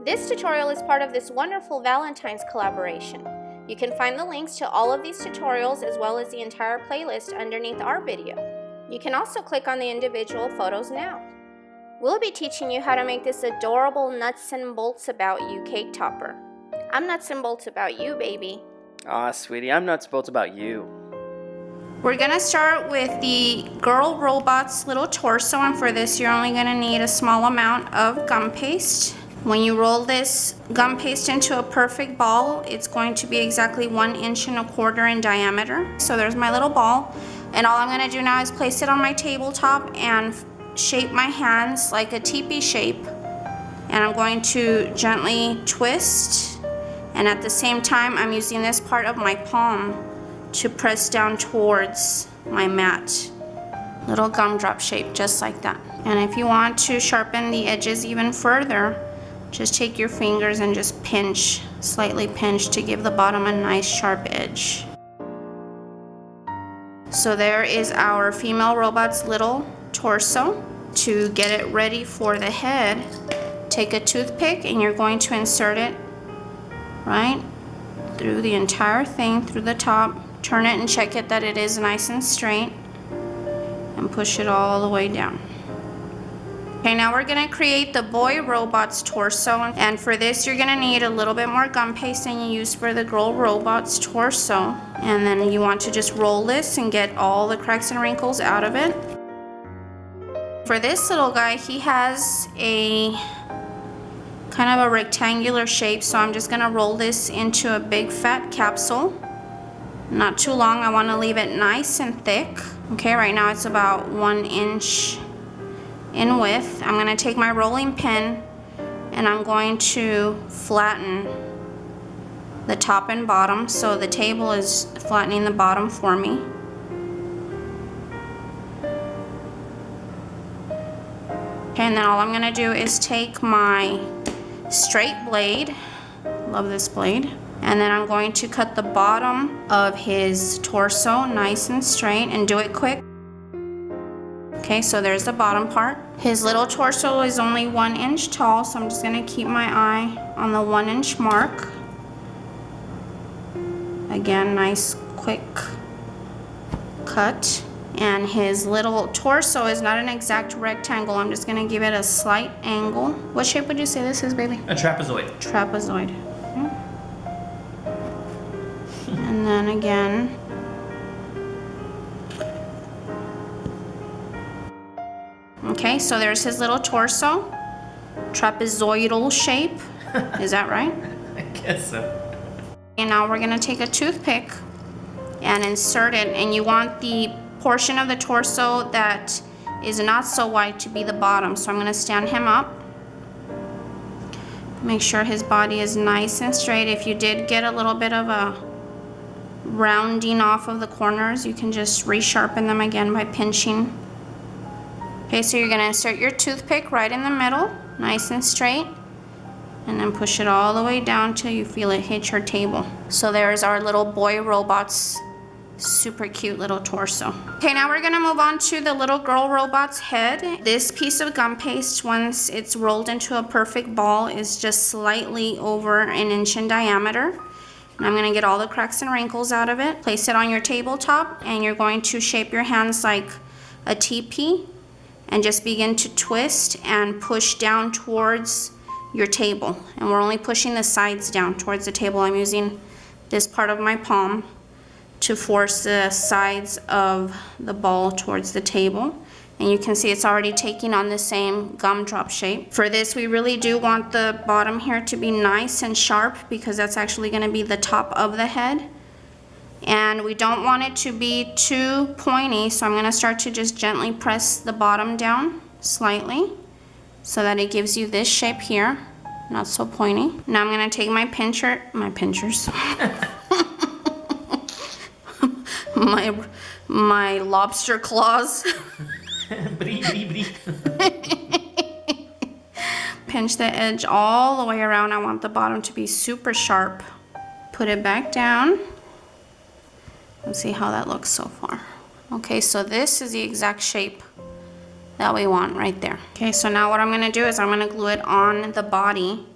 This tutorial is part of this wonderful Valentine's collaboration. You can find the links to all of these tutorials as well as the entire playlist underneath our video. You can also click on the individual photos now. We'll be teaching you how to make this adorable nuts and bolts about you cake topper. I'm nuts and bolts about you, baby. Aw, sweetie, I'm nuts and bolts about you. We're gonna start with the girl robot's little torso, and for this you're only gonna need a small amount of gum paste. When you roll this gum paste into a perfect ball, it's going to be exactly 1 1/4 inch in diameter. So there's my little ball, and all I'm gonna do now is place it on my tabletop and shape my hands like a teepee shape. And I'm going to gently twist, and at the same time I'm using this part of my palm to press down towards my mat. Little gumdrop shape, just like that. And if you want to sharpen the edges even further, just take your fingers and just pinch, slightly pinch to give the bottom a nice sharp edge. So there is our female robot's little torso. To get it ready for the head, take a toothpick and you're going to insert it right through the entire thing, through the top. Turn it and check it that it is nice and straight, and push it all the way down. Okay, now we're gonna create the boy robot's torso, and for this you're gonna need a little bit more gum paste than you used for the girl robot's torso. And then you want to just roll this and get all the cracks and wrinkles out of it. For this little guy, he has a kind of a rectangular shape, so I'm just gonna roll this into a big fat capsule. Not too long, I wanna leave it nice and thick. Okay, right now it's about 1 inch in width. I'm gonna take my rolling pin and I'm going to flatten the top and bottom, so the table is flattening the bottom for me. Okay, and then all I'm gonna do is take my straight blade, love this blade, and then I'm going to cut the bottom of his torso nice and straight, and do it quick. Okay, so there's the bottom part. His little torso is only 1 inch tall, so I'm just gonna keep my eye on the 1 inch mark. Again, nice quick cut. And his little torso is not an exact rectangle. I'm just gonna give it a slight angle. What shape would you say this is, baby? A trapezoid. Trapezoid. Okay. And then again. Okay, so there's his little torso. Trapezoidal shape. Is that right? I guess so. And now we're gonna take a toothpick and insert it, and you want the portion of the torso that is not so wide to be the bottom. So I'm gonna stand him up. Make sure his body is nice and straight. If you did get a little bit of a rounding off of the corners, you can just resharpen them again by pinching. Okay, so you're gonna insert your toothpick right in the middle, nice and straight, and then push it all the way down till you feel it hit your table. So there's our little boy robot's super cute little torso. Okay, now we're gonna move on to the little girl robot's head. This piece of gum paste, once it's rolled into a perfect ball, is just slightly over 1 inch in diameter. And I'm gonna get all the cracks and wrinkles out of it. Place it on your tabletop, and you're going to shape your hands like a teepee, and just begin to twist and push down towards your table. And we're only pushing the sides down towards the table. I'm using this part of my palm to force the sides of the ball towards the table. And you can see it's already taking on the same gumdrop shape. For this, we really do want the bottom here to be nice and sharp, because that's actually gonna be the top of the head. And we don't want it to be too pointy, so I'm gonna start to just gently press the bottom down slightly so that it gives you this shape here, not so pointy. Now I'm gonna take my pinchers. my lobster claws. Pinch the edge all the way around. I want the bottom to be super sharp. Put it back down. Let's see how that looks so far. Okay, so this is the exact shape that we want right there. Okay, so now what I'm gonna do is I'm gonna glue it on the body,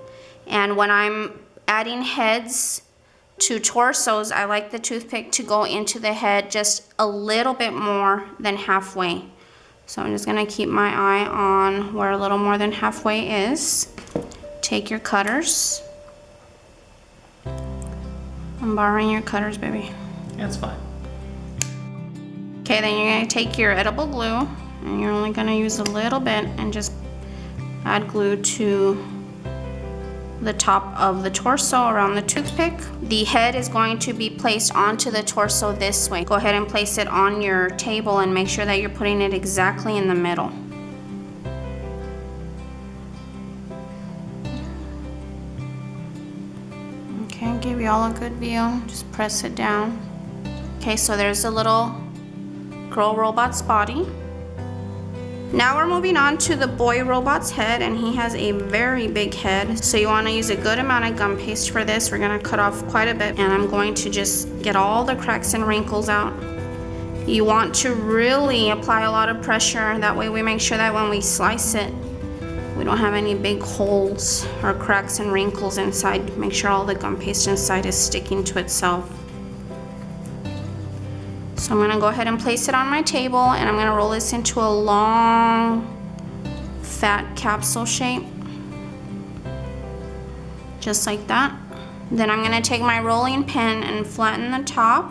And when I'm adding heads to torsos, I like the toothpick to go into the head just a little bit more than halfway. So I'm just gonna keep my eye on where a little more than halfway is. Take your cutters. I'm borrowing your cutters, baby. That's fine. Okay, then you're gonna take your edible glue, and you're only gonna use a little bit and just add glue to the top of the torso around the toothpick. The head is going to be placed onto the torso this way. Go ahead and place it on your table and make sure that you're putting it exactly in the middle. Okay, give you all a good view. Just press it down. Okay, so there's a little girl robot's body. Now we're moving on to the boy robot's head, and he has a very big head. So you want to use a good amount of gum paste for this. We're going to cut off quite a bit, and I'm going to just get all the cracks and wrinkles out. You want to really apply a lot of pressure. That way we make sure that when we slice it, we don't have any big holes or cracks and wrinkles inside. Make sure all the gum paste inside is sticking to itself. So I'm gonna go ahead and place it on my table, and I'm gonna roll this into a long, fat capsule shape. Just like that. Then I'm gonna take my rolling pin and flatten the top.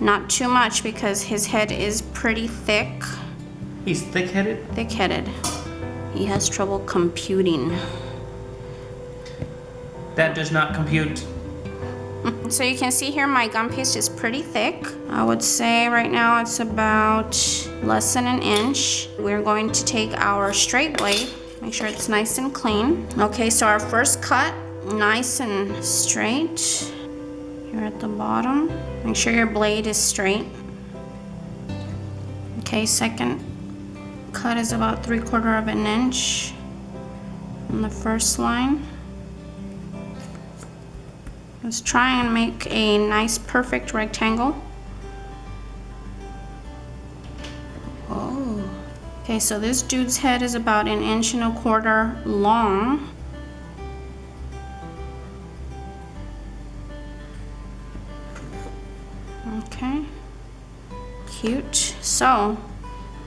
Not too much because his head is pretty thick. He's thick-headed? Thick-headed. He has trouble computing. That does not compute. So you can see here my gum paste is pretty thick. I would say right now it's about less than an inch. We're going to take our straight blade, make sure it's nice and clean. Okay, so our first cut, nice and straight. Here at the bottom, make sure your blade is straight. Okay, second cut is about 3/4 of an inch on the first line. Let's try and make a nice perfect rectangle. Oh. Okay, so this dude's head is about 1.25 inches long. Okay. Cute. So,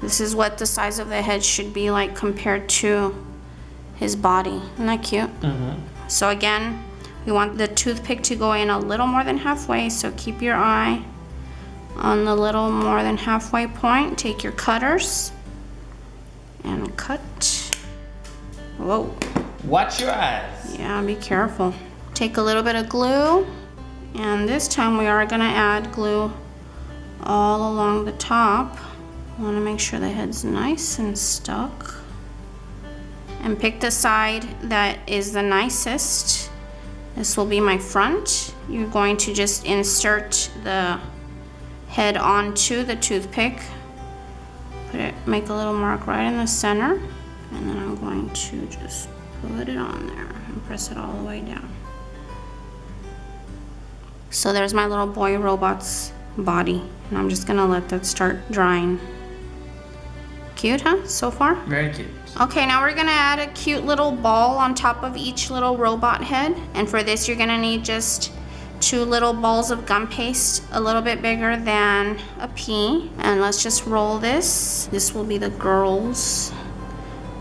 this is what the size of the head should be like compared to his body. Isn't that cute? Mm-hmm. So again, we want the toothpick to go in a little more than halfway, so keep your eye on the little more than halfway point. Take your cutters and cut. Whoa. Watch your eyes. Yeah, be careful. Take a little bit of glue, and this time we are gonna add glue all along the top. I wanna make sure the head's nice and stuck. And pick the side that is the nicest. This will be my front. You're going to just insert the head onto the toothpick. Make a little mark right in the center, and then I'm going to just put it on there and press it all the way down. So there's my little boy robot's body, and I'm just gonna let that start drying. Cute, huh, so far? Very cute. Okay, now we're gonna add a cute little ball on top of each little robot head. And for this, you're gonna need just 2 little balls of gum paste, a little bit bigger than a pea. And let's just roll this. This will be the girl's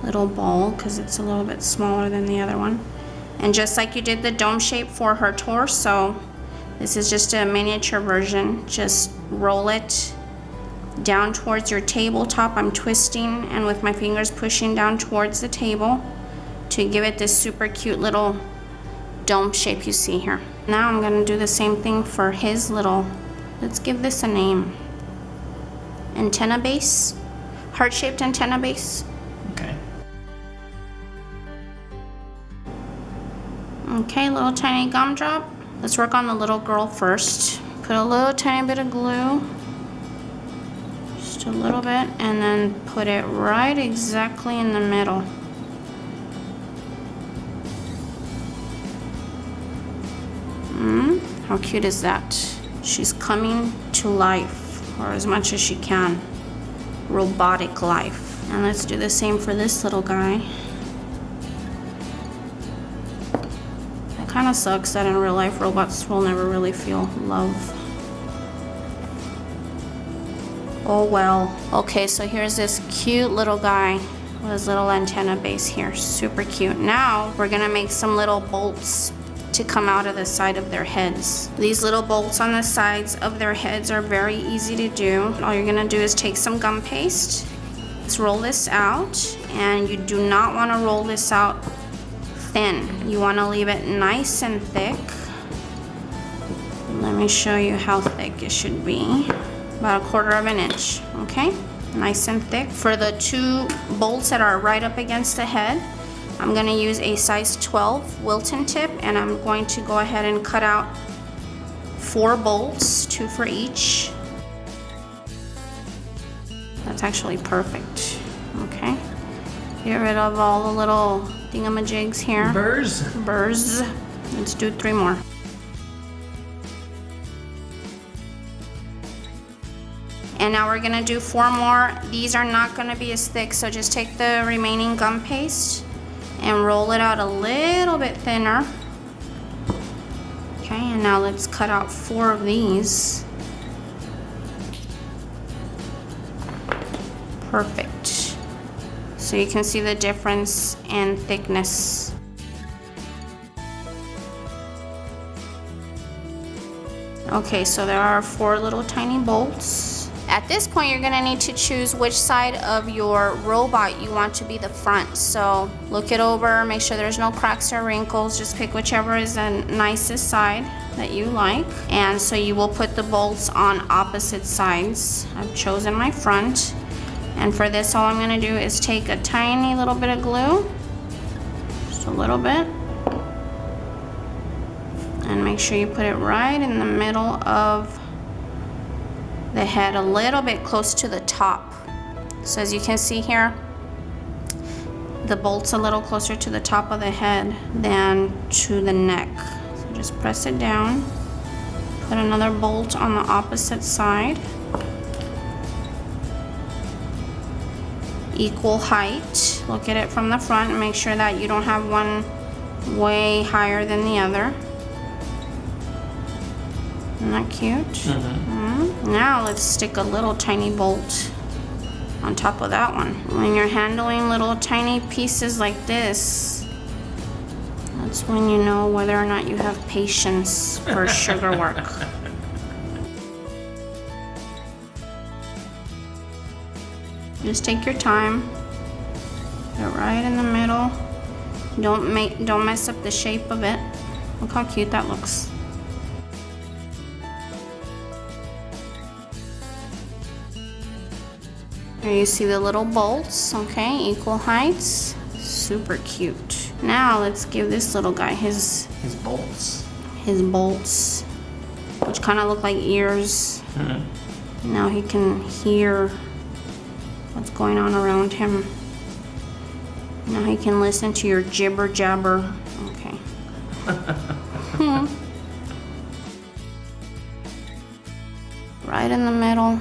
little ball because it's a little bit smaller than the other one. And just like you did the dome shape for her torso, this is just a miniature version. Just roll it down towards your tabletop. I'm twisting and with my fingers pushing down towards the table to give it this super cute little dome shape you see here. Now I'm gonna do the same thing for his little, let's give this a name. Antenna base, heart-shaped antenna base. Okay. Okay, little tiny gumdrop. Let's work on the little girl first. Put a little tiny bit of glue. Just a little bit, and then put it right exactly in the middle. How cute is that? She's coming to life, or as much as she can. Robotic life. And let's do the same for this little guy. Kind of sucks that in real life robots will never really feel love. Oh well. Okay, so here's this cute little guy with his little antenna base here. Super cute. Now we're gonna make some little bolts to come out of the side of their heads. These little bolts on the sides of their heads are very easy to do. All you're gonna do is take some gum paste. Let's roll this out, and you do not want to roll this out thin. You want to leave it nice and thick. Let me show you how thick it should be. About 1/4 inch, okay? Nice and thick. For the 2 bolts that are right up against the head, I'm gonna use a size 12 Wilton tip, and I'm going to go ahead and cut out 4 bolts, 2 for each. That's actually perfect, okay? Get rid of all the little thingamajigs here. Burrs. Let's do 3 more. And now we're gonna do 4 more. These are not gonna be as thick, so just take the remaining gum paste and roll it out a little bit thinner. Okay, and now let's cut out 4 of these. Perfect. So you can see the difference in thickness. Okay, so there are 4 little tiny bolts. At this point, you're gonna need to choose which side of your robot you want to be the front. So look it over, make sure there's no cracks or wrinkles. Just pick whichever is the nicest side that you like. And so you will put the bolts on opposite sides. I've chosen my front. And for this, all I'm gonna do is take a tiny little bit of glue, just a little bit, and make sure you put it right in the middle of the head, a little bit close to the top. So as you can see here, the bolt's a little closer to the top of the head than to the neck. So just press it down, put another bolt on the opposite side. Equal height. Look at it from the front and make sure that you don't have one way higher than the other. Isn't that cute? Now let's stick a little tiny bolt on top of that one. When you're handling little tiny pieces like this, that's when you know whether or not you have patience for sugar work. Just take your time. Put it right in the middle. Don't mess up the shape of it. Look how cute that looks. There you see the little bolts, okay, equal heights. Super cute. Now let's give this little guy his bolts. His bolts, which kind of look like ears. Now he can hear what's going on around him. Now he can listen to your jibber jabber. Okay. Right in the middle.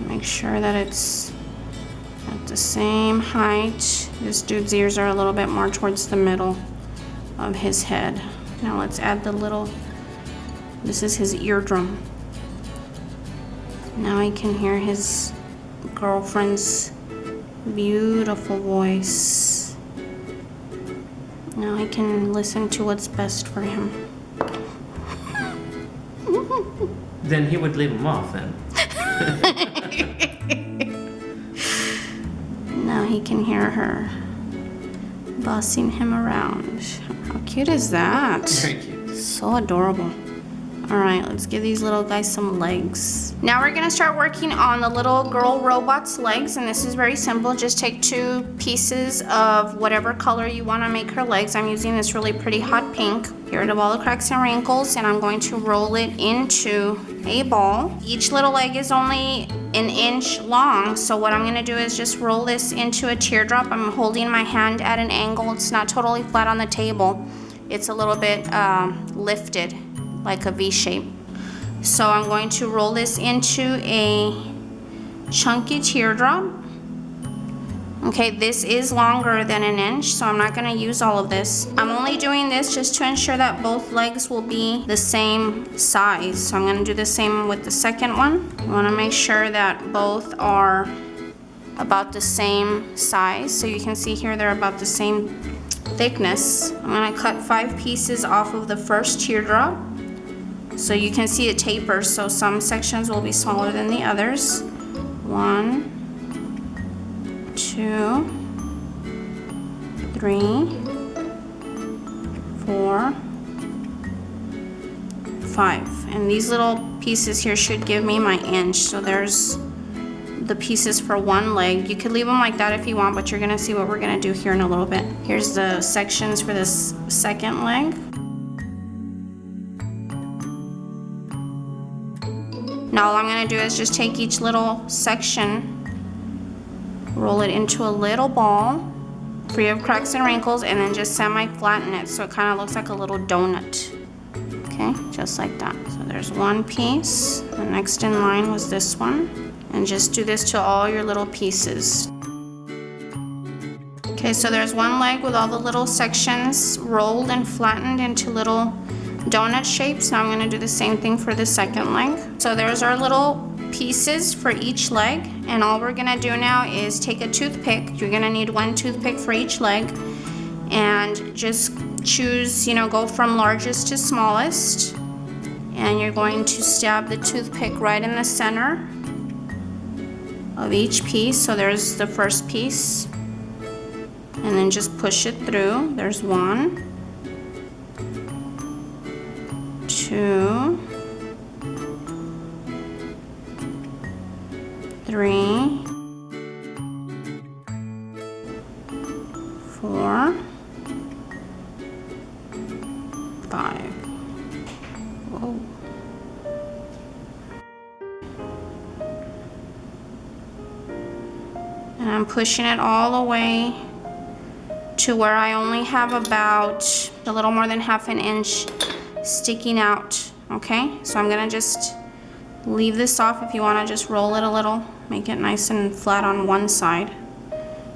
Make sure that it's at the same height. This dude's ears are a little bit more towards the middle of his head. Now let's add the little, this is his eardrum. Now he can hear his girlfriend's beautiful voice. Now he can listen to what's best for him. Then he would leave him off then. Now he can hear her bossing him around. How cute is that? Very cute. So adorable. All right, let's give these little guys some legs. Now we're gonna start working on the little girl robot's legs, and this is very simple. Just take 2 pieces of whatever color you wanna make her legs. I'm using this really pretty hot pink. Get rid of all the cracks and wrinkles, and I'm going to roll it into a ball. Each little leg is only 1 inch long, so what I'm gonna do is just roll this into a teardrop. I'm holding my hand at an angle. It's not totally flat on the table. It's a little bit lifted, like a V shape. So I'm going to roll this into a chunky teardrop. Okay, this is longer than an inch, so I'm not gonna use all of this. I'm only doing this just to ensure that both legs will be the same size. So I'm gonna do the same with the second one. I wanna make sure that both are about the same size. So you can see here they're about the same thickness. I'm gonna cut 5 pieces off of the first teardrop. So you can see it tapers, so some sections will be smaller than the others. 1, 2, 3, 4, 5. And these little pieces here should give me my inch. So there's the pieces for one leg. You could leave them like that if you want, but you're gonna see what we're gonna do here in a little bit. Here's the sections for this second leg. Now all I'm gonna do is just take each little section, roll it into a little ball, free of cracks and wrinkles, and then just semi-flatten it so it kind of looks like a little donut. Okay, just like that. So there's one piece. The next in line was this one. And just do this to all your little pieces. Okay, so there's one leg with all the little sections rolled and flattened into little donut shapes. Now I'm gonna do the same thing for the second leg. So there's our little pieces for each leg, and all we're gonna do now is take a toothpick. You're gonna need one toothpick for each leg, and just choose, go from largest to smallest, and you're going to stab the toothpick right in the center of each piece. So there's the first piece, and then just push it through. There's 1, 2, 3, 4, 5. Whoa. And I'm pushing it all the way to where I only have about a little more than ½ an inch sticking out, okay? So I'm gonna just leave this off. If you wanna just roll it a little, make it nice and flat on one side.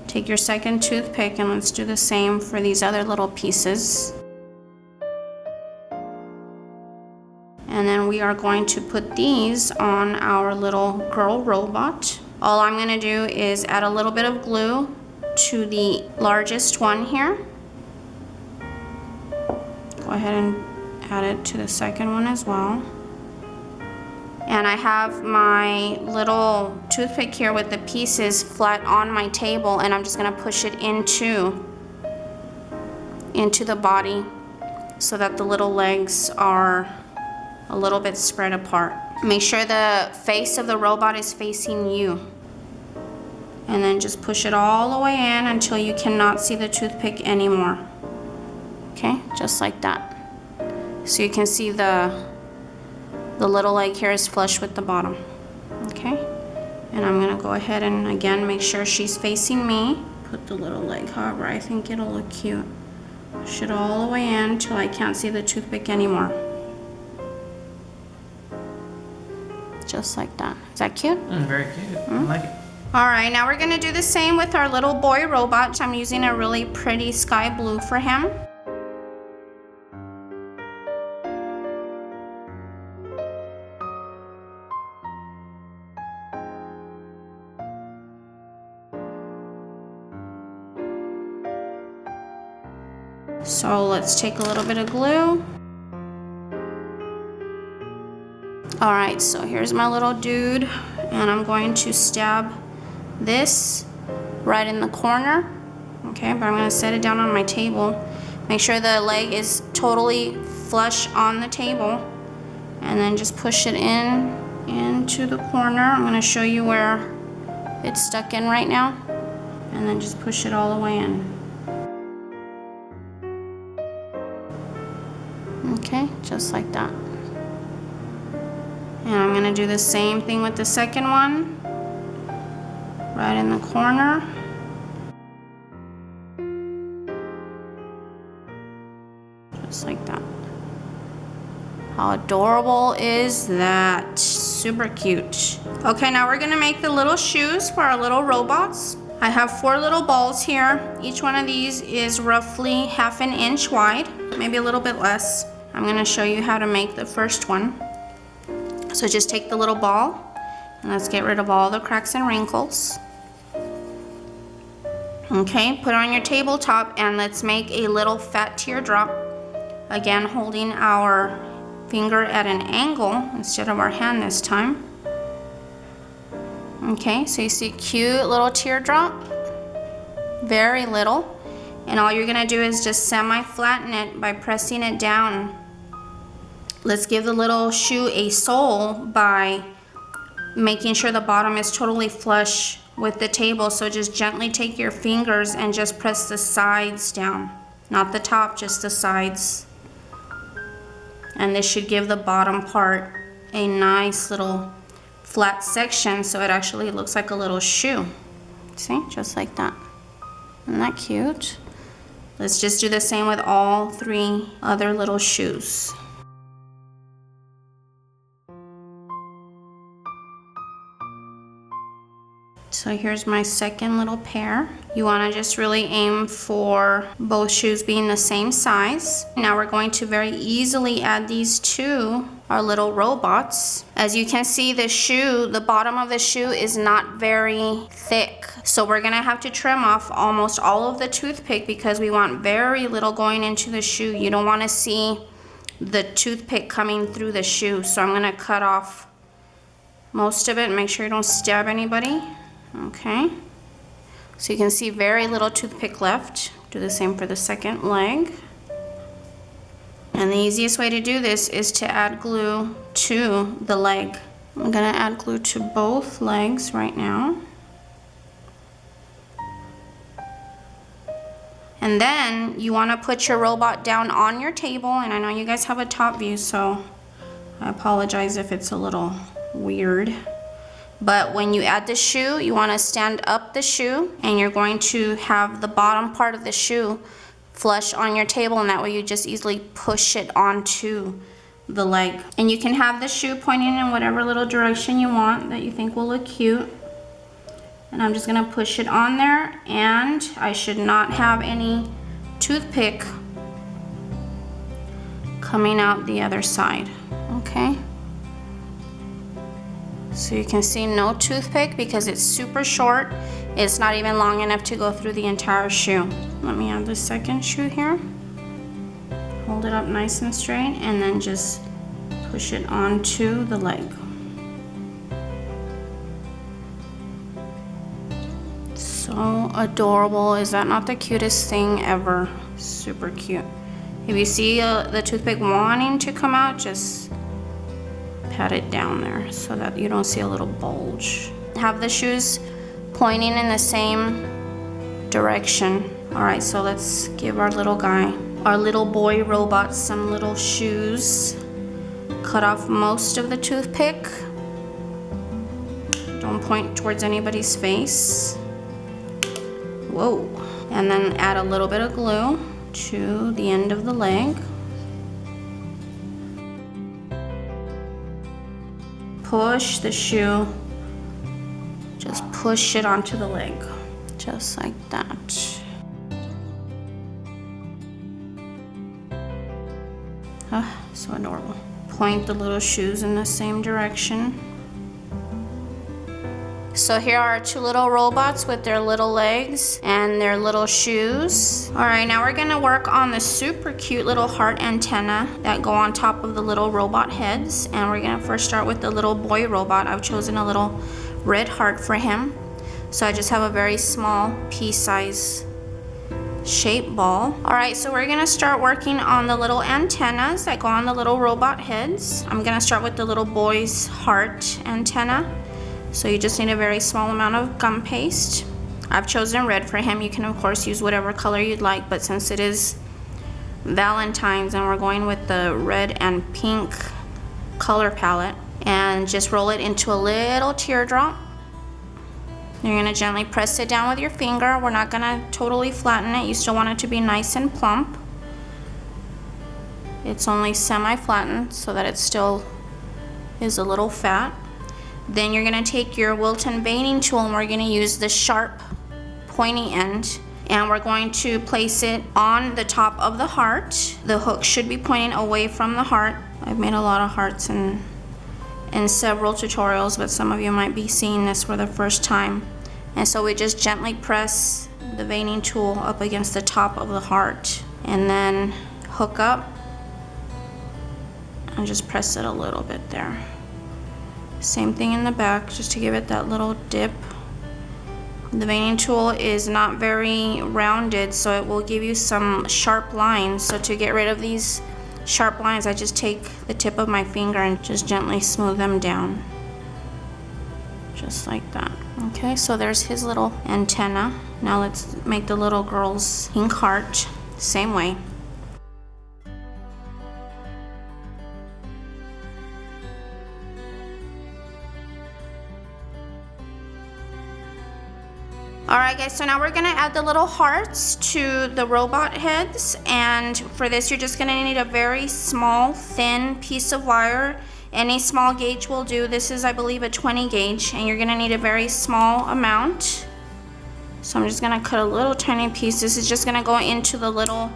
Take your second toothpick and let's do the same for these other little pieces. And then we are going to put these on our little girl robot. All I'm gonna do is add a little bit of glue to the largest one here. Go ahead and add it to the second one as well. And I have my little toothpick here with the pieces flat on my table, and I'm just gonna push it into the body so that the little legs are a little bit spread apart. Make sure the face of the robot is facing you. And then just push it all the way in until you cannot see the toothpick anymore. Okay, just like that. So you can see the little leg here is flush with the bottom. Okay, and I'm gonna go ahead and again make sure she's facing me. Put the little leg however I think it'll look cute. Push it all the way in until I can't see the toothpick anymore. Just like that. Is that cute? Very cute. I like it. All right, now we're gonna do the same with our little boy robot. I'm using a really pretty sky blue for him. So let's take a little bit of glue. All right, so here's my little dude, and I'm going to stab this right in the corner. Okay, but I'm gonna set it down on my table. Make sure the leg is totally flush on the table, and then just push it into the corner. I'm gonna show you where it's stuck in right now, and then just push it all the way in. Okay, just like that. And I'm gonna do the same thing with the second one. Right in the corner. Just like that. How adorable is that? Super cute. Okay, now we're gonna make the little shoes for our little robots. I have 4 little balls here. Each one of these is roughly 1/2 inch wide, maybe a little bit less. I'm gonna show you how to make the first one. So just take the little ball and let's get rid of all the cracks and wrinkles. Okay, put it on your tabletop and let's make a little fat teardrop. Again, holding our finger at an angle instead of our hand this time. Okay, so you see a cute little teardrop, very little. And all you're gonna do is just semi-flatten it by pressing it down. Let's give the little shoe a sole by making sure the bottom is totally flush with the table. So just gently take your fingers and just press the sides down. Not the top, just the sides. And this should give the bottom part a nice little flat section so it actually looks like a little shoe. See, just like that. Isn't that cute? Let's just do the same with all 3 other little shoes. So here's my second little pair. You want to just really aim for both shoes being the same size. Now we're going to very easily add these to our little robots. As you can see, the shoe, the bottom of the shoe is not very thick. So we're gonna have to trim off almost all of the toothpick because we want very little going into the shoe. You don't want to see the toothpick coming through the shoe. So I'm gonna cut off most of it and make sure you don't stab anybody. Okay, so you can see very little toothpick left. Do the same for the second leg. And the easiest way to do this is to add glue to the leg. I'm gonna add glue to both legs right now. And then you wanna put your robot down on your table, and I know you guys have a top view, so I apologize if it's a little weird. But when you add the shoe, you want to stand up the shoe and you're going to have the bottom part of the shoe flush on your table, and that way you just easily push it onto the leg. And you can have the shoe pointing in whatever little direction you want that you think will look cute. And I'm just going to push it on there, and I should not have any toothpick coming out the other side. Okay. So you can see no toothpick because it's super short. It's not even long enough to go through the entire shoe. Let me add the second shoe here. Hold it up nice and straight and then just push it onto the leg. So adorable. Is that not the cutest thing ever? Super cute. If you see the toothpick wanting to come out, just pat it down there so that you don't see a little bulge. Have the shoes pointing in the same direction. All right, so let's give our little guy, our little boy robot, some little shoes. Cut off most of the toothpick. Don't point towards anybody's face. Whoa. And then add a little bit of glue to the end of the leg. Push the shoe, just push it onto the leg, just like that. Ah, so adorable. Point the little shoes in the same direction. So here are our 2 little robots with their little legs and their little shoes. All right, now we're gonna work on the super cute little heart antenna that go on top of the little robot heads. And we're gonna first start with the little boy robot. I've chosen a little red heart for him. So I just have a very small pea size shape ball. All right, so we're gonna start working on the little antennas that go on the little robot heads. I'm gonna start with the little boy's heart antenna. So you just need a very small amount of gum paste. I've chosen red for him. You can of course use whatever color you'd like, but since it is Valentine's and we're going with the red and pink color palette, and just roll it into a little teardrop. You're gonna gently press it down with your finger. We're not gonna totally flatten it. You still want it to be nice and plump. It's only semi-flattened so that it still is a little fat. Then you're gonna take your Wilton veining tool and we're gonna use the sharp pointy end, and we're going to place it on the top of the heart. The hook should be pointing away from the heart. I've made a lot of hearts in several tutorials, but some of you might be seeing this for the first time. And so we just gently press the veining tool up against the top of the heart, and then hook up and just press it a little bit there. Same thing in the back, just to give it that little dip. The veining tool is not very rounded, so it will give you some sharp lines. So to get rid of these sharp lines, I just take the tip of my finger and just gently smooth them down. Just like that. Okay, so there's his little antenna. Now let's make the little girl's pink heart. Same way. Alright guys, so now we're gonna add the little hearts to the robot heads, and for this you're just gonna need a very small, thin piece of wire. Any small gauge will do. This is, I believe, a 20 gauge, and you're gonna need a very small amount. So I'm just gonna cut a little tiny piece. This is just gonna go into the little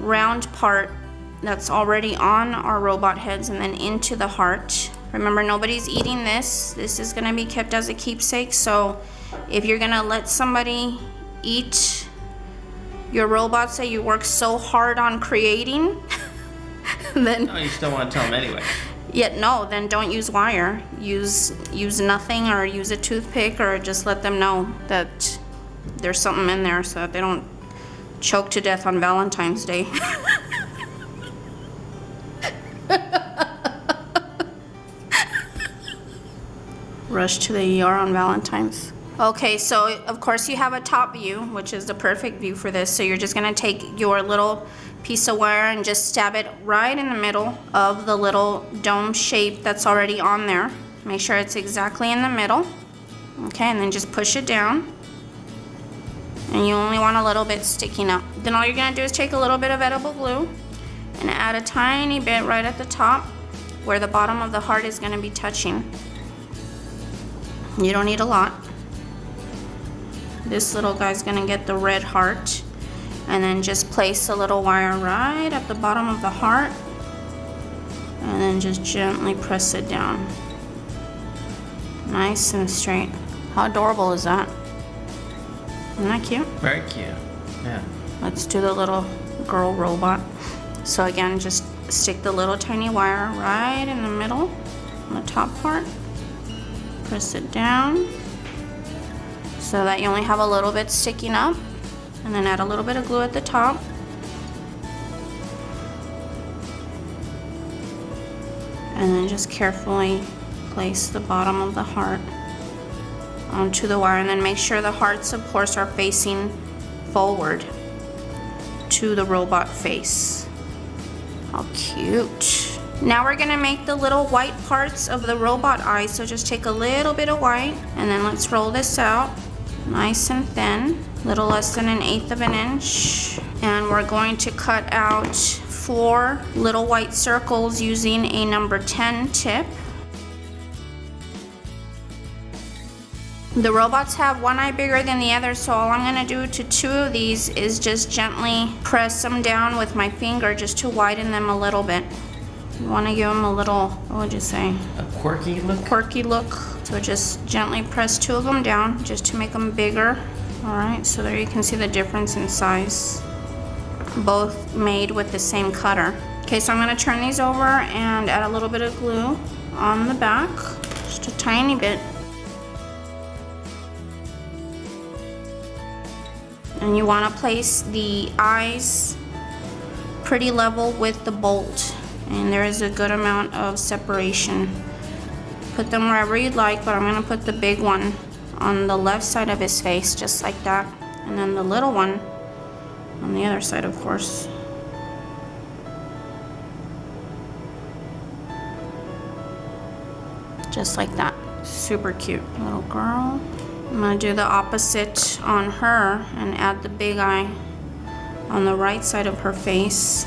round part that's already on our robot heads, and then into the heart. Remember, nobody's eating this. This is gonna be kept as a keepsake, so if you're gonna let somebody eat your robots that you work so hard on creating, then No, you still want to tell them anyway. yeah, no, then don't use wire. Use nothing, or use a toothpick, or just let them know that there's something in there so that they don't choke to death on Valentine's Day. Rush to the ER on Valentine's. Okay, so of course you have a top view, which is the perfect view for this. So you're just gonna take your little piece of wire and just stab it right in the middle of the little dome shape that's already on there. Make sure it's exactly in the middle. Okay, and then just push it down. And you only want a little bit sticking up. Then all you're gonna do is take a little bit of edible glue and add a tiny bit right at the top where the bottom of the heart is gonna be touching. You don't need a lot. This little guy's gonna get the red heart, and then just place a little wire right at the bottom of the heart, and then just gently press it down. Nice and straight. How adorable is that? Isn't that cute? Very cute. Yeah. Let's do the little girl robot. So again, just stick the little tiny wire right in the middle on the top part. Press it down so that you only have a little bit sticking up, and then add a little bit of glue at the top. And then just carefully place the bottom of the heart onto the wire, and then make sure the hearts, of course, are facing forward to the robot face. How cute. Now we're gonna make the little white parts of the robot eyes. So just take a little bit of white, and then let's roll this out nice and thin, little less than 1/8 of an inch. And we're going to cut out 4 little white circles using a number 10 tip. The robots have one eye bigger than the other, so all I'm gonna do to 2 of these is just gently press them down with my finger just to widen them a little bit. You want to give them a little, what would you say? A quirky look? Quirky look. So just gently press 2 of them down just to make them bigger. Alright, so there you can see the difference in size. Both made with the same cutter. Okay, so I'm going to turn these over and add a little bit of glue on the back. Just a tiny bit. And you want to place the eyes pretty level with the bolt. And there is a good amount of separation. Put them wherever you'd like, but I'm gonna put the big one on the left side of his face, just like that. And then the little one on the other side, of course. Just like that. Super cute little girl. I'm gonna do the opposite on her and add the big eye on the right side of her face.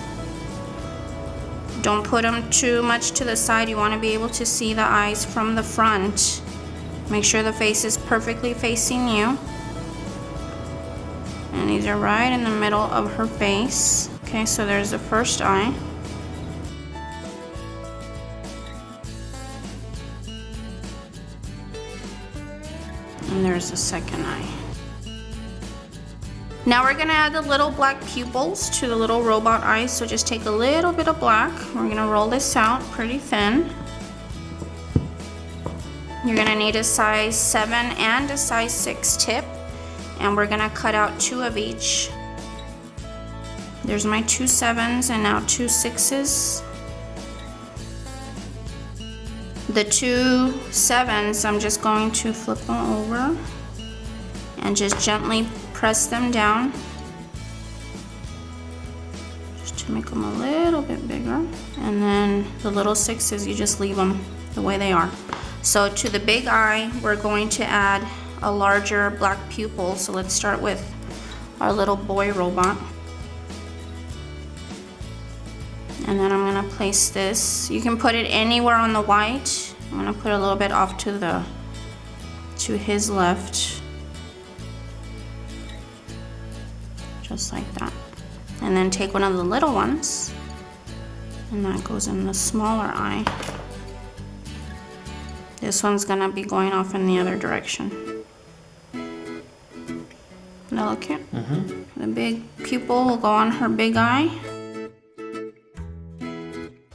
Don't put them too much to the side. You want to be able to see the eyes from the front. Make sure the face is perfectly facing you. And these are right in the middle of her face. Okay, so there's the first eye. And there's the second eye. Now we're gonna add the little black pupils to the little robot eyes. So just take a little bit of black. We're gonna roll this out pretty thin. You're gonna need a size 7 and a size 6 tip. And we're gonna cut out 2 of each. There's my 2 7s and now 2 6s. The 2 7s, I'm just going to flip them over and just gently press them down just to make them a little bit bigger. And then the little 6s, you just leave them the way they are. So to the big eye, we're going to add a larger black pupil. So let's start with our little boy robot. And then I'm gonna place this. You can put it anywhere on the white. I'm gonna put a little bit off to his left. Just like that. And then take one of the little ones, and that goes in the smaller eye. This one's gonna be going off in the other direction. That look cute? The big pupil will go on her big eye.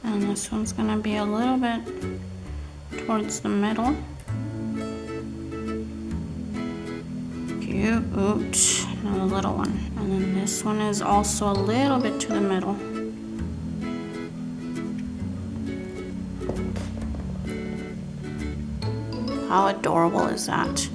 And this one's gonna be a little bit towards the middle. Cute. Now the little one. And then this one is also a little bit to the middle. How adorable is that?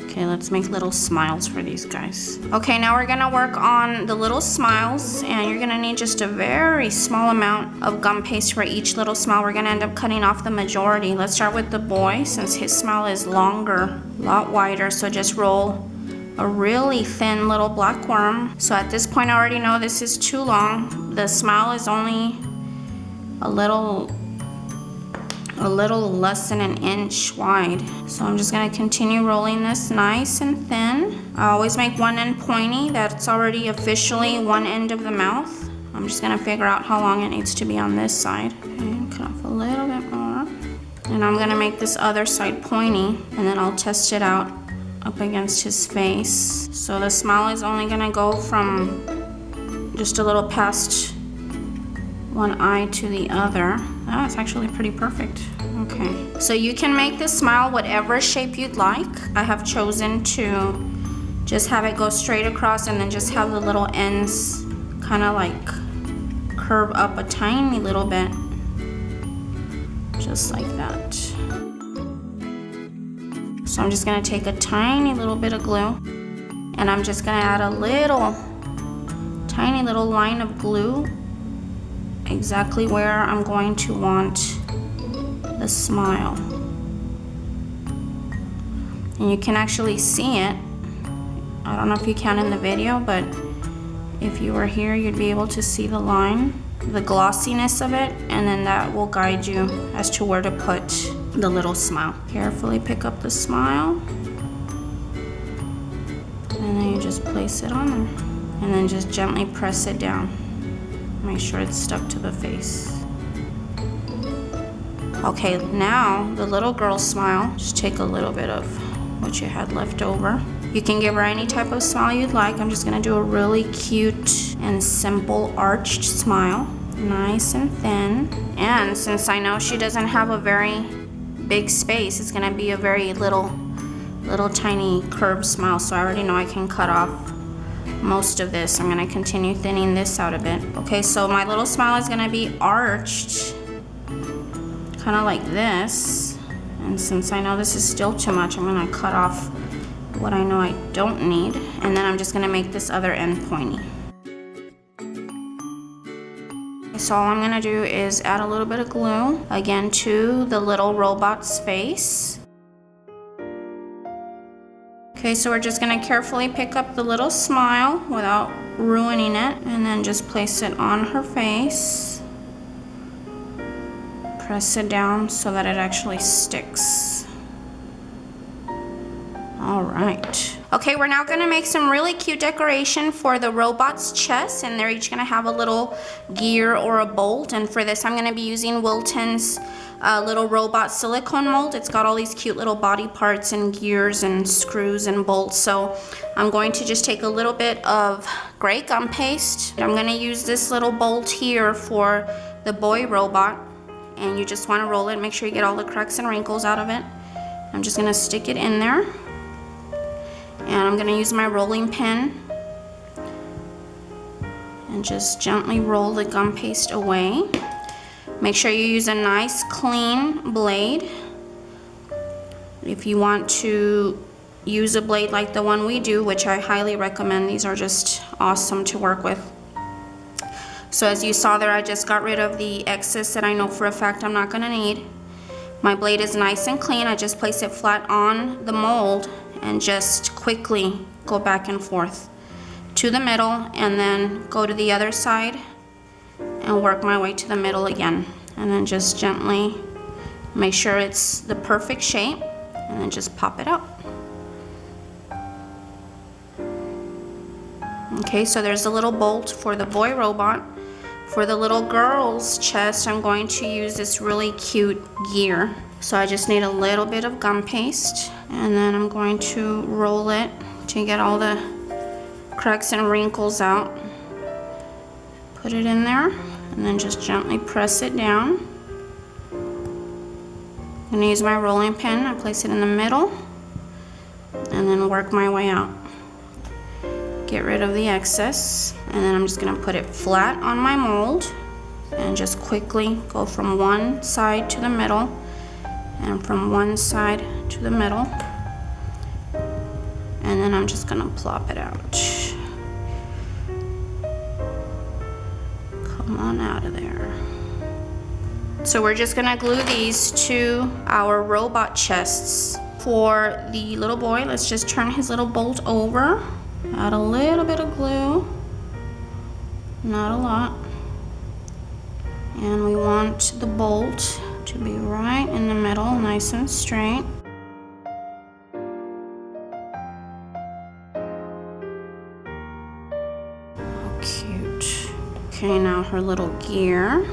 Okay, let's make little smiles for these guys. Okay, now we're gonna work on the little smiles, and you're gonna need just a very small amount of gum paste for each little smile. We're gonna end up cutting off the majority. Let's start with the boy, since his smile is longer, a lot wider, so just roll a really thin little black worm. So at this point I already know this is too long. The smile is only a little less than an inch wide. So I'm just gonna continue rolling this nice and thin. I always make one end pointy. That's already officially one end of the mouth. I'm just gonna figure out how long it needs to be on this side. Okay, cut off a little bit more. And I'm gonna make this other side pointy, and then I'll test it out up against his face. So the smile is only gonna go from just a little past one eye to the other. Oh, it's actually pretty perfect. Okay, so you can make this smile whatever shape you'd like. I have chosen to just have it go straight across and then just have the little ends kind of like curve up a tiny little bit, just like that. So I'm just gonna take a tiny little bit of glue, and I'm just gonna add a little tiny little line of glue exactly where I'm going to want the smile. And you can actually see it. I don't know if you can in the video, but if you were here, you'd be able to see the line, the glossiness of it, and then that will guide you as to where to put the little smile. Carefully pick up the smile, and then you just place it on there, and then just gently press it down. Make sure it's stuck to the face. Okay, now the little girl's smile, just take a little bit of what you had left over. You can give her any type of smile you'd like. I'm just gonna do a really cute and simple arched smile, nice and thin. And since I know she doesn't have a very big space, it's gonna be a very little tiny curved smile. So I already know I can cut off most of this. I'm gonna continue thinning this out a bit. Okay, so my little smile is gonna be arched, kind of like this. And since I know this is still too much, I'm gonna cut off what I know I don't need. And then I'm just gonna make this other end pointy. So all I'm gonna do is add a little bit of glue, again, to the little robot's face. Okay, so we're just gonna carefully pick up the little smile without ruining it, and then just place it on her face. Press it down so that it actually sticks. All right. Okay, we're now gonna make some really cute decoration for the robot's chest, and they're each gonna have a little gear or a bolt. And for this, I'm gonna be using Wilton's little robot silicone mold. It's got all these cute little body parts and gears and screws and bolts. So I'm going to just take a little bit of gray gum paste. I'm gonna use this little bolt here for the boy robot, and you just wanna roll it, make sure you get all the cracks and wrinkles out of it. I'm just gonna stick it in there. And I'm gonna use my rolling pin and just gently roll the gum paste away. Make sure you use a nice clean blade. If you want to use a blade like the one we do, which I highly recommend, these are just awesome to work with. So as you saw there, I just got rid of the excess that I know for a fact I'm not gonna need. My blade is nice and clean. I just place it flat on the mold and just quickly go back and forth to the middle, and then go to the other side and work my way to the middle again, and then just gently make sure it's the perfect shape, and then just pop it out. Okay, so there's a little bolt for the boy robot. For the little girl's chest, I'm going to use this really cute gear. So I just need a little bit of gum paste, and then I'm going to roll it to get all the cracks and wrinkles out. Put it in there, and then just gently press it down. I'm gonna use my rolling pin. I place it in the middle, and then work my way out. Get rid of the excess, and then I'm just gonna put it flat on my mold and just quickly go from one side to the middle and from one side to the middle, and then I'm just gonna plop it out. Come on out of there. So we're just gonna glue these to our robot chests. For the little boy, let's just turn his little bolt over. Add a little bit of glue, not a lot. And we want the bolt to be right in the middle, nice and straight. Oh, cute. Okay, now her little gear.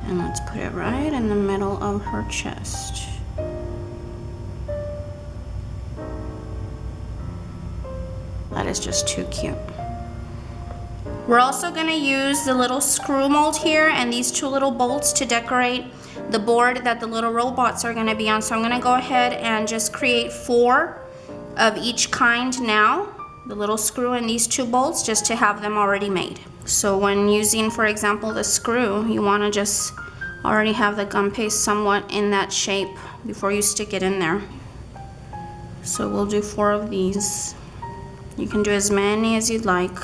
And let's put it right in the middle of her chest. That is just too cute. We're also gonna use the little screw mold here and these two little bolts to decorate the board that the little robots are gonna be on. So I'm gonna go ahead and just create 4 of each kind now. The little screw and these 2 bolts, just to have them already made. So when using, for example, the screw, you wanna just already have the gum paste somewhat in that shape before you stick it in there. So we'll do 4 of these. You can do as many as you'd like.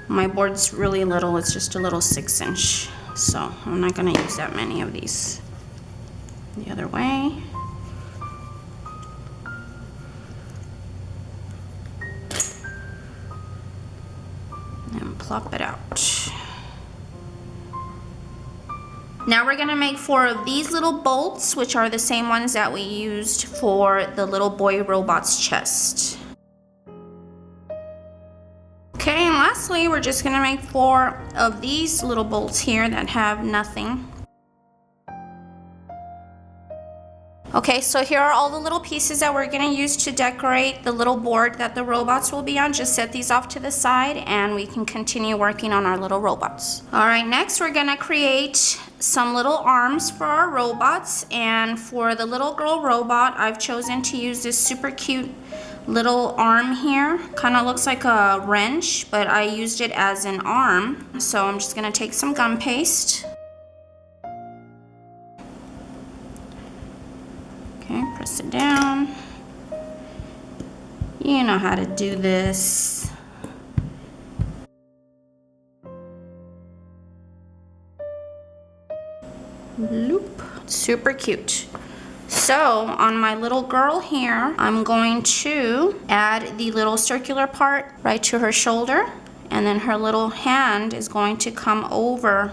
My board's really little, it's just a little 6-inch. So I'm not gonna use that many of these. The other way. And plop it out. Now we're gonna make 4 of these little bolts, which are the same ones that we used for the little boy robot's chest. Okay, and lastly, we're just gonna make 4 of these little bolts here that have nothing. Okay, so here are all the little pieces that we're gonna use to decorate the little board that the robots will be on. Just set these off to the side and we can continue working on our little robots. All right, next we're gonna create some little arms for our robots. And for the little girl robot, I've chosen to use this super cute little arm here. Kind of looks like a wrench, but I used it as an arm. So I'm just gonna take some gum paste. Okay, press it down. You know how to do this. Loop. Super cute. So on my little girl here, I'm going to add the little circular part right to her shoulder, and then her little hand is going to come over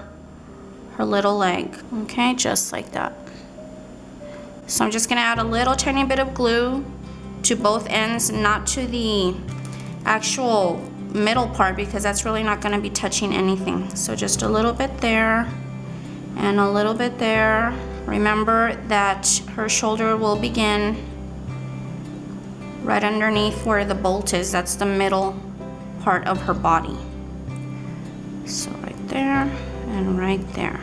her little leg. Okay, just like that. So I'm just gonna add a little tiny bit of glue to both ends, not to the actual middle part, because that's really not gonna be touching anything. So just a little bit there and a little bit there. Remember that her shoulder will begin right underneath where the bolt is. That's the middle part of her body. So right there and right there.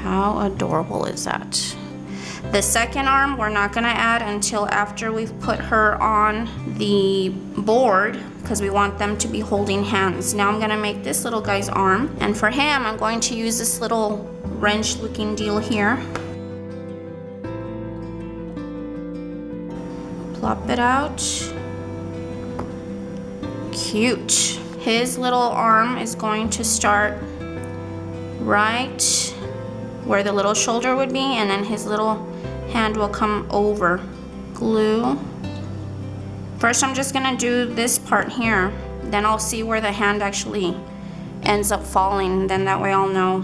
How adorable is that? The second arm we're not gonna add until after we've put her on the board, because we want them to be holding hands. Now I'm gonna make this little guy's arm, and for him I'm going to use this little wrench looking deal here. Plop it out. Cute. His little arm is going to start right where the little shoulder would be, and then his little hand will come over. Glue. First I'm just gonna do this part here, then I'll see where the hand actually ends up falling, then that way I'll know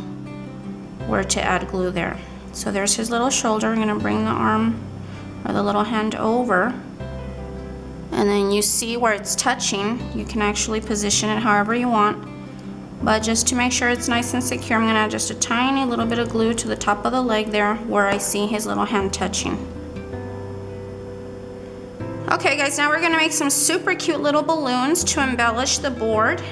where to add glue there. So there's his little shoulder. I'm gonna bring the arm or the little hand over, and then you see where it's touching. You can actually position it however you want, but just to make sure it's nice and secure, I'm gonna add just a tiny little bit of glue to the top of the leg there where I see his little hand touching. Okay guys, now we're gonna make some super cute little balloons to embellish the board.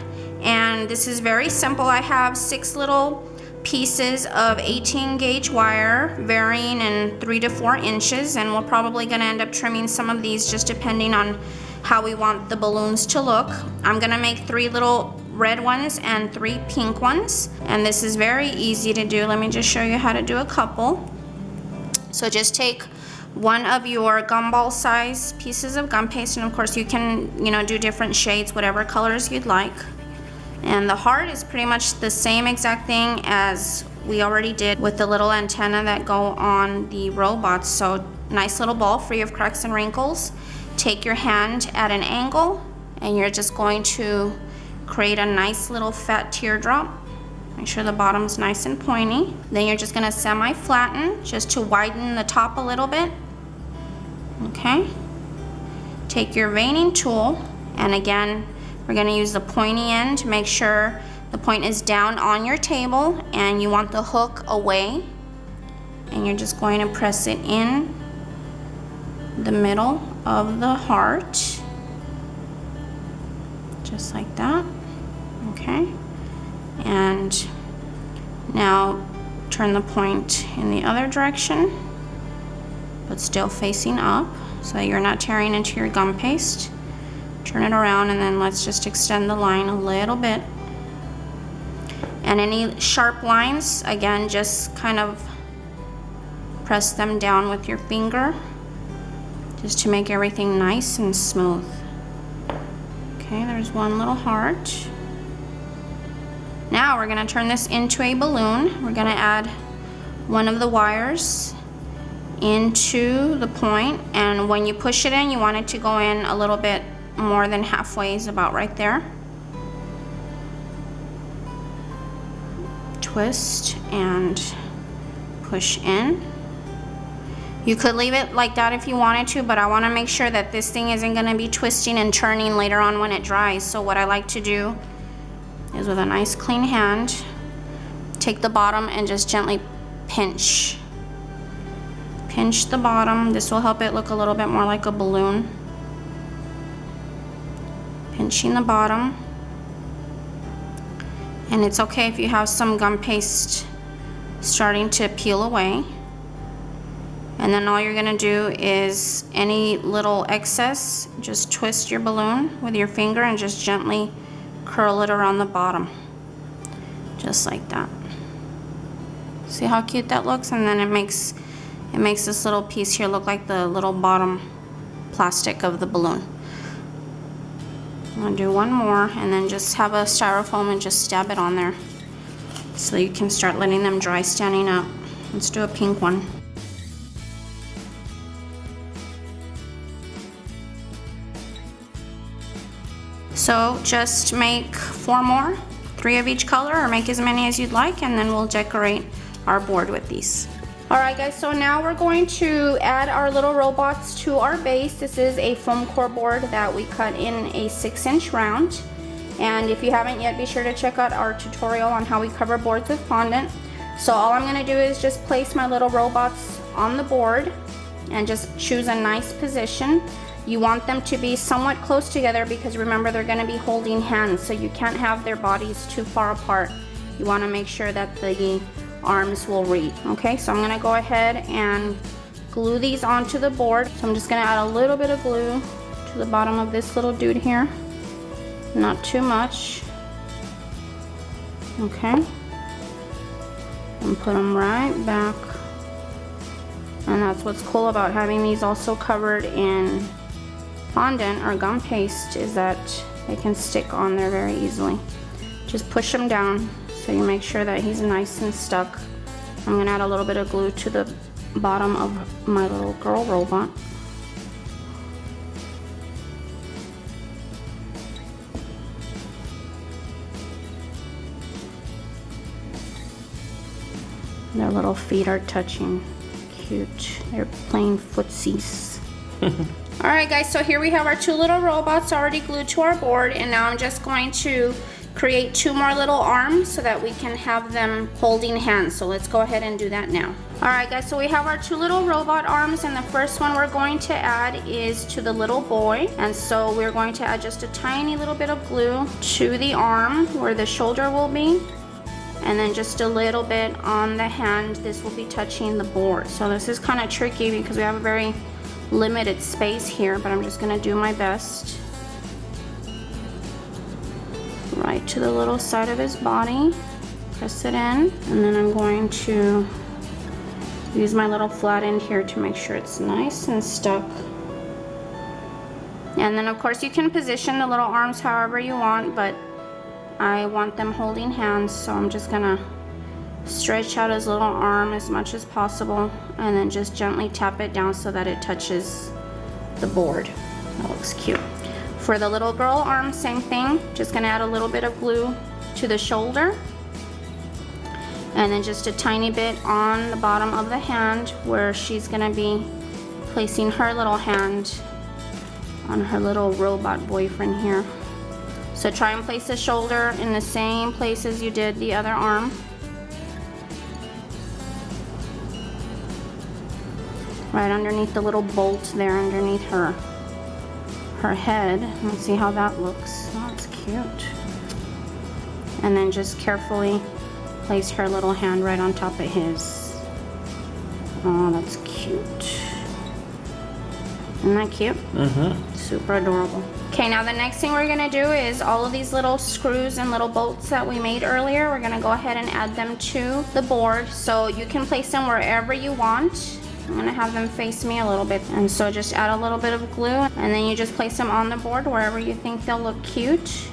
And this is very simple. I have 6 little pieces of 18 gauge wire varying in 3 to 4 inches, and we're probably gonna end up trimming some of these just depending on how we want the balloons to look. I'm gonna make 3 little red ones and 3 pink ones, and this is very easy to do. Let me just show you how to do a couple. So just take one of your gumball size pieces of gum paste, and of course you can, do different shades, whatever colors you'd like. And the heart is pretty much the same exact thing as we already did with the little antenna that go on the robots. So nice little ball free of cracks and wrinkles. Take your hand at an angle, and you're just going to create a nice little fat teardrop. Make sure the bottom's nice and pointy. Then you're just gonna semi-flatten just to widen the top a little bit. Okay. Take your veining tool, and again, we're gonna use the pointy end to make sure the point is down on your table and you want the hook away. And you're just going to press it in the middle of the heart. Just like that. Okay. And now turn the point in the other direction, but still facing up so that you're not tearing into your gum paste. Turn it around, and then let's just extend the line a little bit. And any sharp lines, again, just kind of press them down with your finger just to make everything nice and smooth. Okay, there's one little heart. Now we're gonna turn this into a balloon. We're gonna add one of the wires into the point, and when you push it in, you want it to go in a little bit more than halfway, is about right there. Twist and push in. You could leave it like that if you wanted to, but I want to make sure that this thing isn't going to be twisting and turning later on when it dries. So what I like to do is, with a nice clean hand, take the bottom and just gently pinch. Pinch the bottom. This will help it look a little bit more like a balloon. Pinching the bottom. And it's okay if you have some gum paste starting to peel away. And then all you're gonna do is, any little excess, just twist your balloon with your finger and just gently curl it around the bottom. Just like that. See how cute that looks? And then it makes this little piece here look like the little bottom plastic of the balloon. I'm gonna do one more, and then just have a styrofoam and just stab it on there so you can start letting them dry standing up. Let's do a pink one. So just make 4 more, 3 of each color, or make as many as you'd like, and then we'll decorate our board with these. Alright guys, so now we're going to add our little robots to our base. This is a foam core board that we cut in a 6-inch round. And if you haven't yet, be sure to check out our tutorial on how we cover boards with fondant. So all I'm going to do is just place my little robots on the board and just choose a nice position. You want them to be somewhat close together because remember they're going to be holding hands, so you can't have their bodies too far apart. You want to make sure that the arms will read. Okay, so I'm going to go ahead and glue these onto the board. So I'm just going to add a little bit of glue to the bottom of this little dude here. Not too much. Okay. And put them right back. And that's what's cool about having these also covered in fondant or gum paste, is that they can stick on there very easily. Just push them down so you make sure that he's nice and stuck. I'm going to add a little bit of glue to the bottom of my little girl robot. Their little feet are touching. Cute. They're playing footsies. Alright guys, so here we have our two little robots already glued to our board, and now I'm just going to create two more little arms so that we can have them holding hands. So let's go ahead and do that now. Alright guys, so we have our two little robot arms, and the first one we're going to add is to the little boy. And so we're going to add just a tiny little bit of glue to the arm where the shoulder will be. And then just a little bit on the hand. This will be touching the board. So this is kind of tricky because we have a very limited space here, but I'm just going to do my best. Right to the little side of his body. Press it in. And then I'm going to use my little flat end here to make sure it's nice and stuck. And then of course you can position the little arms however you want, but I want them holding hands, so I'm just gonna stretch out his little arm as much as possible and then just gently tap it down so that it touches the board. That looks cute. For the little girl arm, same thing. Just gonna add a little bit of glue to the shoulder and then just a tiny bit on the bottom of the hand where she's gonna be placing her little hand on her little robot boyfriend here. So try and place the shoulder in the same place as you did the other arm. Right underneath the little bolt there underneath her head. Let's see how that looks. Oh, that's cute. And then just carefully place her little hand right on top of his. Oh, that's cute. Isn't that cute? Mm-hmm. Super adorable. Okay, now the next thing we're gonna do is all of these little screws and little bolts that we made earlier, we're gonna go ahead and add them to the board. So you can place them wherever you want. I'm gonna have them face me a little bit. And so just add a little bit of glue and then you just place them on the board wherever you think they'll look cute.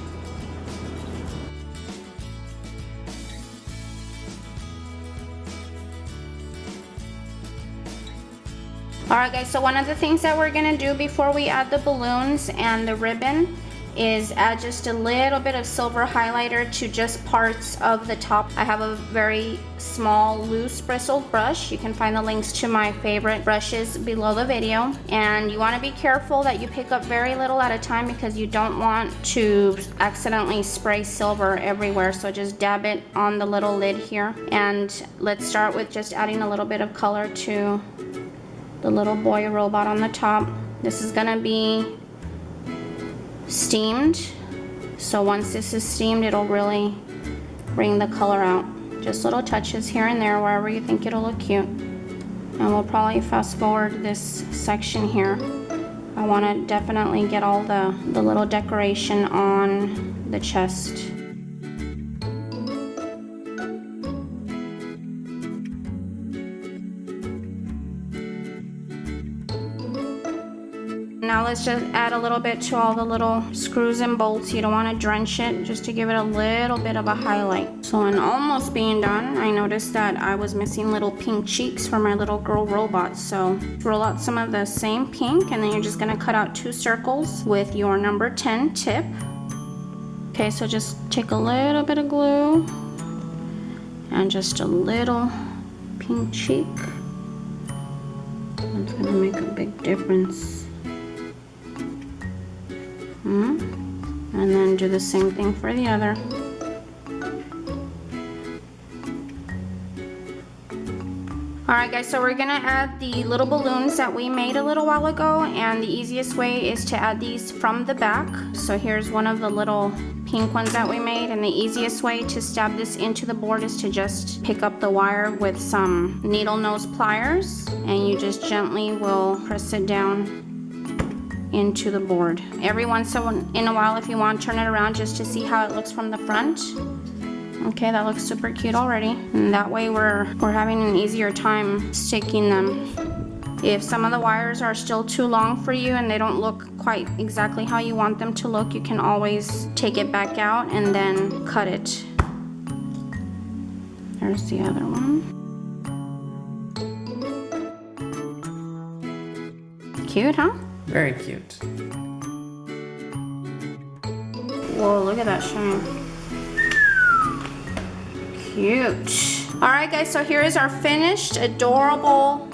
Alright guys, so one of the things that we're going to do before we add the balloons and the ribbon is add just a little bit of silver highlighter to just parts of the top. I have a very small loose bristled brush. You can find the links to my favorite brushes below the video. And you want to be careful that you pick up very little at a time because you don't want to accidentally spray silver everywhere. So just dab it on the little lid here. And let's start with just adding a little bit of color to the little boy robot on the top. This is gonna be steamed, so once this is steamed it'll really bring the color out. Just little touches here and there wherever you think it'll look cute. And we'll probably fast forward this section here. I want to definitely get all the little decoration on the chest. Now let's just add a little bit to all the little screws and bolts. You don't want to drench it, just to give it a little bit of a highlight. So in almost being done, I noticed that I was missing little pink cheeks for my little girl robot. So roll out some of the same pink, and then you're just going to cut out 2 circles with your number 10 tip. Okay, so just take a little bit of glue and just a little pink cheek. gonna make a big difference. And then do the same thing for the other. Alright guys, so we're gonna add the little balloons that we made a little while ago, and the easiest way is to add these from the back. So here's one of the little pink ones that we made, and the easiest way to stab this into the board is to just pick up the wire with some needle nose pliers, and you just gently will press it down into the board. Every once in a while, if you want, turn it around just to see how it looks from the front. Okay, that looks super cute already. And that way we're having an easier time sticking them. If some of the wires are still too long for you and they don't look quite exactly how you want them to look, you can always take it back out and then cut it. There's the other one. Cute, huh? Very cute. Whoa, look at that shine. Cute. Alright guys, so here is our finished, adorable,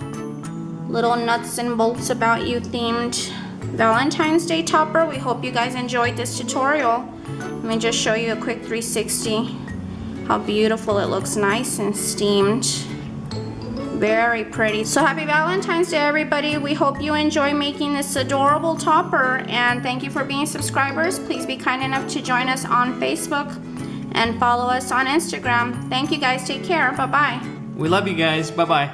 little nuts and bolts about you themed Valentine's Day topper. We hope you guys enjoyed this tutorial. Let me just show you a quick 360. How beautiful it looks, nice and steamed. Very pretty. So happy Valentine's Day, everybody. We hope you enjoy making this adorable topper, and thank you for being subscribers. Please be kind enough to join us on Facebook and follow us on Instagram. Thank you guys. Take care. Bye-bye. We love you guys. Bye-bye.